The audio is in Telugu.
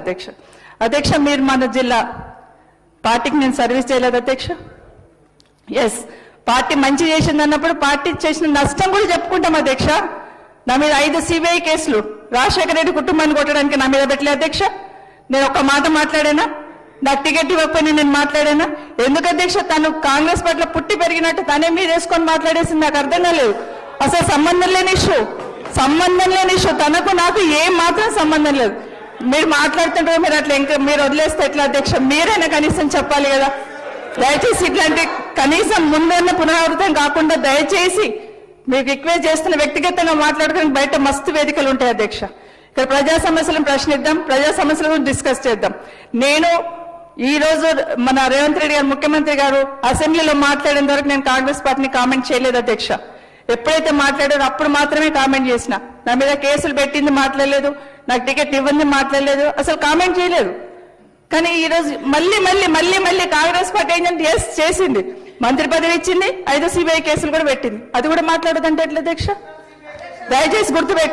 అధ్యక్ష అధ్యక్ష మీరు మన జిల్లా పార్టీకి నేను సర్వీస్ చేయలేదు అధ్యక్ష. ఎస్, పార్టీ మంచి చేసింది అన్నప్పుడు పార్టీ చేసిన నష్టం కూడా చెప్పుకుంటాం అధ్యక్ష. నా మీద 5 సిబిఐ కేసులు రాజశేఖర రెడ్డి కుటుంబాన్ని కొట్టడానికి నా మీద పెట్టలే అధ్యక్ష. నేను ఒక్క మాట మాట్లాడానా? నాకు టికెట్ ఇవ్వకపోయినా నేను మాట్లాడానా? ఎందుకు అధ్యక్ష? తను కాంగ్రెస్ పట్ల పుట్టి పెరిగినట్టు తనే మీద వేసుకొని మాట్లాడేసింది. నాకు అర్థం కాలేదు. అసలు సంబంధం లేని ఇష్యూ తనకు నాకు ఏం మాత్రం సంబంధం లేదు. మీరు మాట్లాడుతుంటే మీరు అట్లా ఇంకా మీరు వదిలేస్తే ఎట్లా అధ్యక్ష? మీరైనా కనీసం చెప్పాలి కదా. దయచేసి ఇట్లాంటి కనీసం ముందున్న పునరావృతం కాకుండా దయచేసి మీకు రిక్వెస్ట్ చేస్తున్న వ్యక్తిగతంగా మాట్లాడుకుని బయట మస్తు వేదికలు ఉంటాయి అధ్యక్ష. ఇక్కడ ప్రజా సమస్యలను ప్రశ్నిద్దాం, ప్రజా సమస్యల గురించి డిస్కస్ చేద్దాం. నేను ఈ రోజు మన రేవంత్ రెడ్డి గారు ముఖ్యమంత్రి గారు అసెంబ్లీలో మాట్లాడిన వరకు నేను కాంగ్రెస్ పార్టీని కామెంట్ చేయలేదు అధ్యక్ష. ఎప్పుడైతే మాట్లాడారో అప్పుడు మాత్రమే కామెంట్ చేసిన. నా మీద కేసులు పెట్టింది మాట్లాడలేదు, నాకు టికెట్ ఇవ్వండి మాట్లాడలేదు, అసలు కామెంట్ చేయలేదు. కానీ ఈ రోజు మళ్ళీ కాంగ్రెస్ పార్టీ ఏంటంటే ఎస్ చేసింది, మంత్రి పదవి ఇచ్చింది, 5 సిబిఐ కేసులు కూడా పెట్టింది. అది కూడా మాట్లాడదంటే ఎట్లా అధ్యక్ష? దయచేసి గుర్తుపెట్టు.